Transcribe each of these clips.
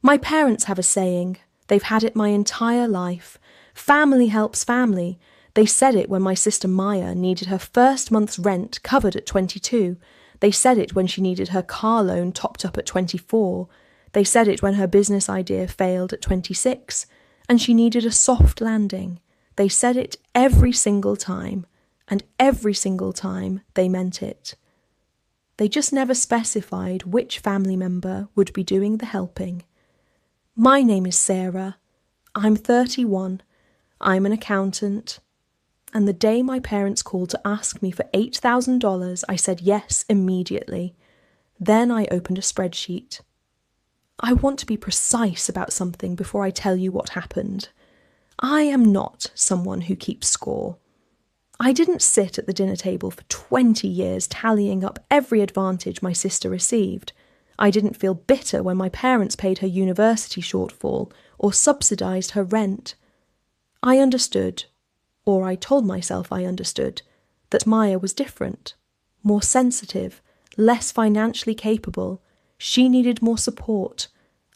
My parents have a saying. They've had it my entire life. Family helps family. They said it when my sister Maya needed her first month's rent covered at 22. They said it when she needed her car loan topped up at 24. They said it when her business idea failed at 26, and she needed a soft landing. They said it every single time, and every single time they meant it. They just never specified which family member would be doing the helping. My name is Sarah. I'm 31. I'm an accountant. And the day my parents called to ask me for $8,000, I said yes immediately. Then I opened a spreadsheet. I want to be precise about something before I tell you what happened. I am not someone who keeps score. I didn't sit at the dinner table for 20 years tallying up every advantage my sister received. I didn't feel bitter when my parents paid her university shortfall or subsidised her rent. I understood, or I told myself I understood, that Maya was different, more sensitive, less financially capable. She needed more support.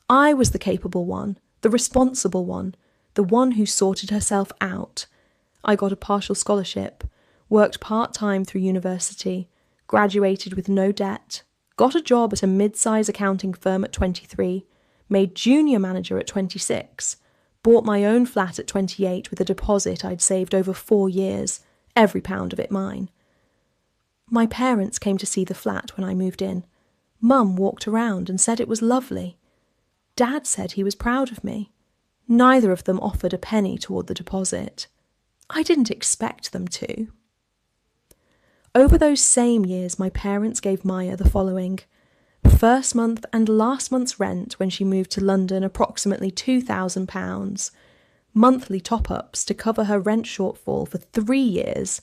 I was the capable one, the responsible one, the one who sorted herself out. I got a partial scholarship, worked part-time through university, graduated with no debt, got a job at a mid-size accounting firm at 23, made junior manager at 26, bought my own flat at 28 with a deposit I'd saved over 4 years, every pound of it mine. My parents came to see the flat when I moved in. Mum walked around and said it was lovely. Dad said he was proud of me. Neither of them offered a penny toward the deposit. I didn't expect them to. Over those same years, my parents gave Maya the following: first month and last month's rent when she moved to London, approximately £2,000, monthly top-ups to cover her rent shortfall for 3 years.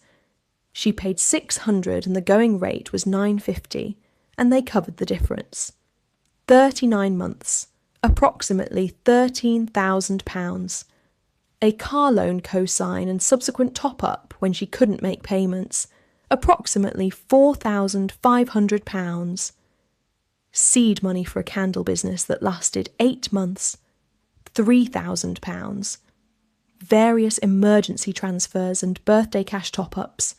She paid £600 and the going rate was £950, and they covered the difference. 39 months, approximately £13,000. A car loan co-sign and subsequent top-up when she couldn't make payments, approximately £4,500. Seed money for a candle business that lasted 8 months, £3,000. Various emergency transfers and birthday cash top-ups,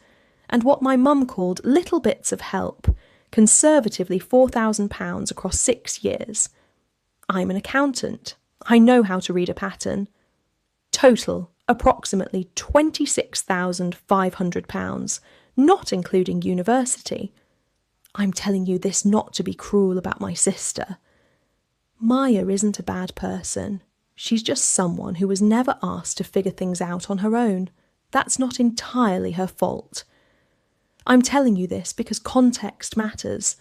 and what my mum called little bits of help, conservatively £4,000 across 6 years. I'm an accountant. I know how to read a pattern. Total, approximately £26,500, not including university. I'm telling you this not to be cruel about my sister. Maya isn't a bad person. She's just someone who was never asked to figure things out on her own. That's not entirely her fault. I'm telling you this because context matters,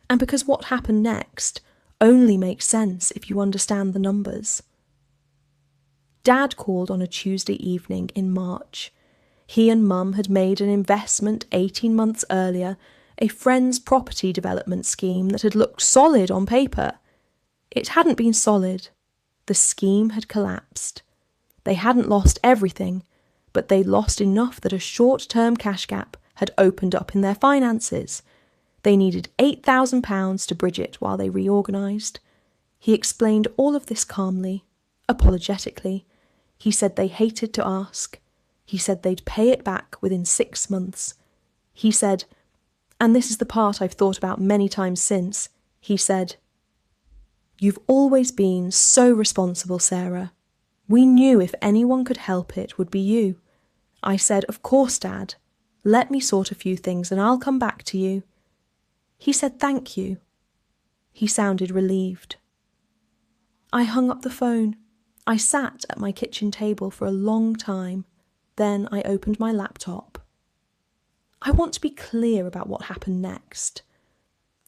and because what happened next only makes sense if you understand the numbers. Dad called on a Tuesday evening in March. He and Mum had made an investment 18 months earlier, a friend's property development scheme that had looked solid on paper. It hadn't been solid. The scheme had collapsed. They hadn't lost everything, but they'd lost enough that a short-term cash gap had opened up in their finances. They needed £8,000 to bridge it while they reorganised. He explained all of this calmly, apologetically. He said they hated to ask. He said they'd pay it back within 6 months. He said, and this is the part I've thought about many times since, he said, "You've always been so responsible, Sarah. We knew if anyone could help it would be you." I said, "Of course, Dad. Let me sort a few things and I'll come back to you." He said, "Thank you." He sounded relieved. I hung up the phone. I sat at my kitchen table for a long time. Then I opened my laptop. I want to be clear about what happened next.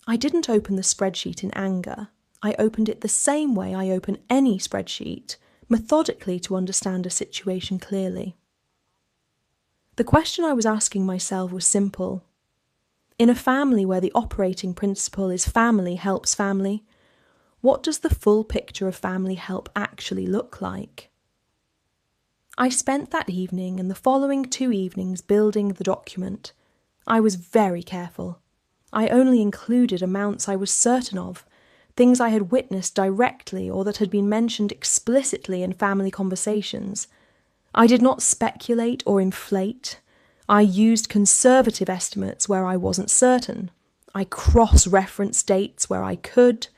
I didn't open the spreadsheet in anger. I opened it the same way I open any spreadsheet, methodically to understand a situation clearly. The question I was asking myself was simple. In a family where the operating principle is family helps family, what does the full picture of family help actually look like? I spent that evening and the following 2 evenings building the document. I was very careful. I only included amounts I was certain of, things I had witnessed directly or that had been mentioned explicitly in family conversations. I did not speculate or inflate. I used conservative estimates where I wasn't certain. I cross-referenced dates where I could.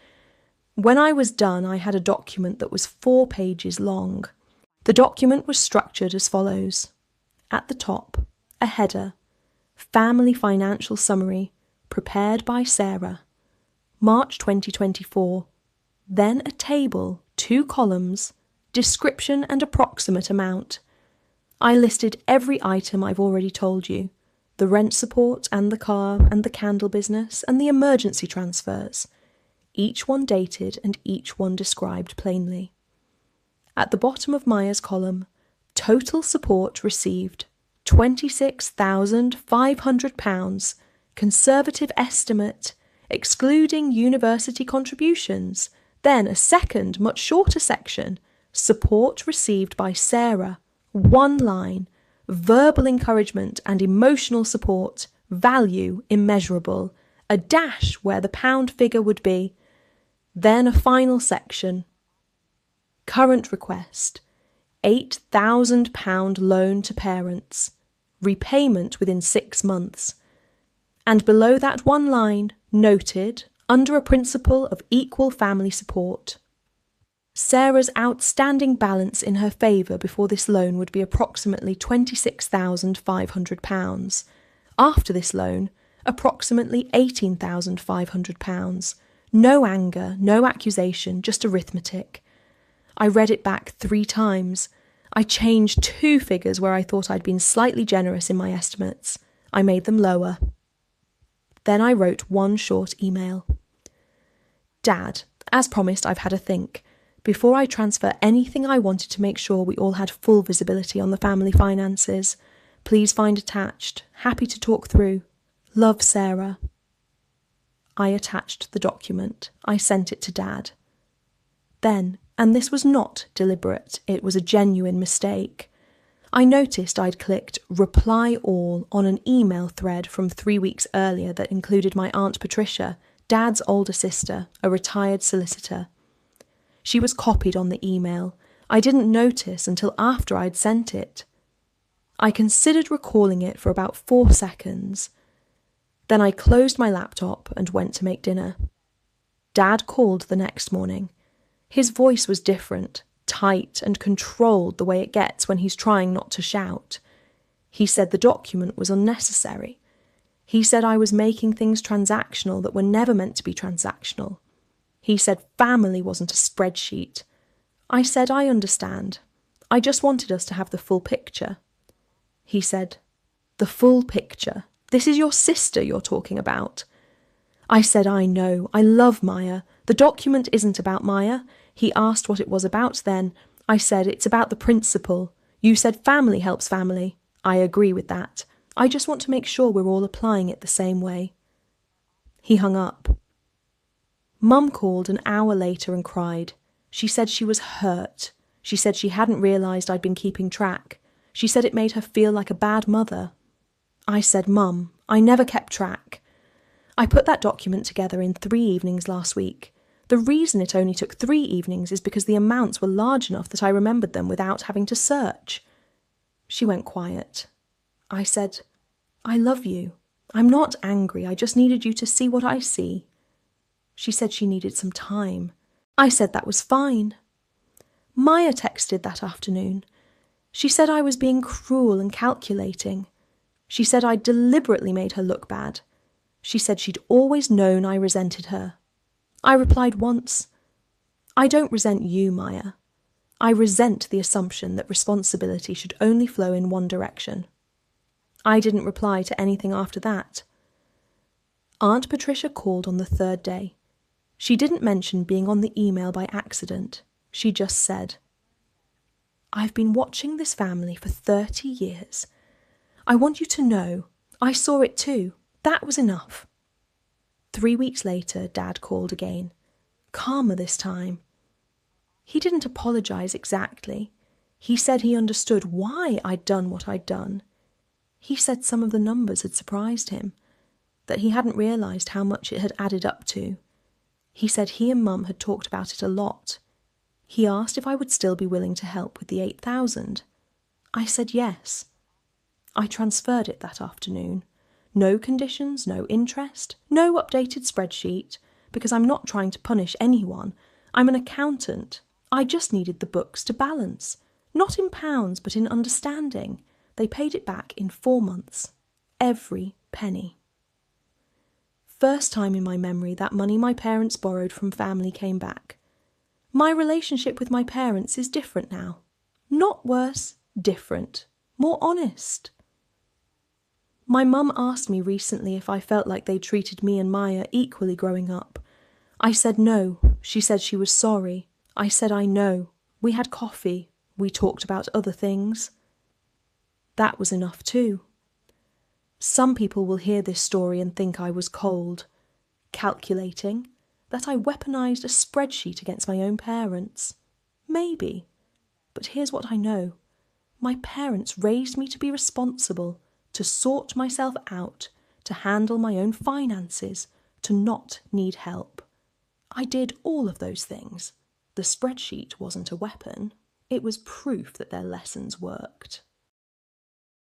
When I was done, I had a document that was 4 pages long. The document was structured as follows. At the top, a header, Family Financial Summary, prepared by Sarah, March 2024. Then a table, 2 columns, description and approximate amount. I listed every item I've already told you, the rent support and the car and the candle business and the emergency transfers, each one dated and each one described plainly. At the bottom of Maya's column, total support received £26,500, conservative estimate, excluding university contributions. Then a second, much shorter section, support received by Sarah, 1 line, verbal encouragement and emotional support, value immeasurable, a dash where the pound figure would be. Then a final section. Current request, £8,000 loan to parents, repayment within 6 months. And below that 1 line, noted, under a principle of equal family support. Sarah's outstanding balance in her favour before this loan would be approximately £26,500. After this loan, approximately £18,500. No anger, no accusation, just arithmetic. I read it back 3 times. I changed 2 figures where I thought I'd been slightly generous in my estimates. I made them lower. Then I wrote 1 short email. Dad, as promised, I've had a think. Before I transfer anything, I wanted to make sure we all had full visibility on the family finances. Please find attached. Happy to talk through. Love, Sarah. I attached the document. I sent it to Dad. Then, and this was not deliberate, it was a genuine mistake, I noticed I'd clicked Reply All on an email thread from 3 weeks earlier that included my Aunt Patricia, Dad's older sister, a retired solicitor. She was copied on the email. I didn't notice until after I'd sent it. I considered recalling it for about 4 seconds. Then I closed my laptop and went to make dinner. Dad called the next morning. His voice was different, tight and controlled the way it gets when he's trying not to shout. He said the document was unnecessary. He said I was making things transactional that were never meant to be transactional. He said family wasn't a spreadsheet. I said I understand. I just wanted us to have the full picture. He said, the full picture? This is your sister you're talking about. I said I know. I love Maya. The document isn't about Maya. He asked what it was about then. I said it's about the principle. You said family helps family. I agree with that. I just want to make sure we're all applying it the same way. He hung up. Mum called an hour later and cried. She said she was hurt. She said she hadn't realised I'd been keeping track. She said it made her feel like a bad mother. I said, Mum, I never kept track. I put that document together in 3 evenings last week. The reason it only took 3 evenings is because the amounts were large enough that I remembered them without having to search. She went quiet. I said, I love you. I'm not angry. I just needed you to see what I see. She said she needed some time. I said that was fine. Maya texted that afternoon. She said I was being cruel and calculating. She said I'd deliberately made her look bad. She said she'd always known I resented her. I replied once, I don't resent you, Maya. I resent the assumption that responsibility should only flow in one direction. I didn't reply to anything after that. Aunt Patricia called on the 3rd day. She didn't mention being on the email by accident. She just said, I've been watching this family for 30 years. I want you to know, I saw it too. That was enough. 3 weeks later, Dad called again. Calmer this time. He didn't apologise exactly. He said he understood why I'd done what I'd done. He said some of the numbers had surprised him, that he hadn't realised how much it had added up to. He said he and Mum had talked about it a lot. He asked if I would still be willing to help with the 8,000. I said yes. I transferred it that afternoon. No conditions, no interest, no updated spreadsheet, because I'm not trying to punish anyone. I'm an accountant. I just needed the books to balance. Not in pounds, but in understanding. They paid it back in 4 months. Every penny. First time in my memory that money my parents borrowed from family came back. My relationship with my parents is different now. Not worse, different. More honest. My mum asked me recently if I felt like they treated me and Maya equally growing up. I said no. She said she was sorry. I said I know. We had coffee. We talked about other things. That was enough too. Some people will hear this story and think I was cold, calculating, that I weaponised a spreadsheet against my own parents. Maybe. But here's what I know. My parents raised me to be responsible, to sort myself out, to handle my own finances, to not need help. I did all of those things. The spreadsheet wasn't a weapon. It was proof that their lessons worked.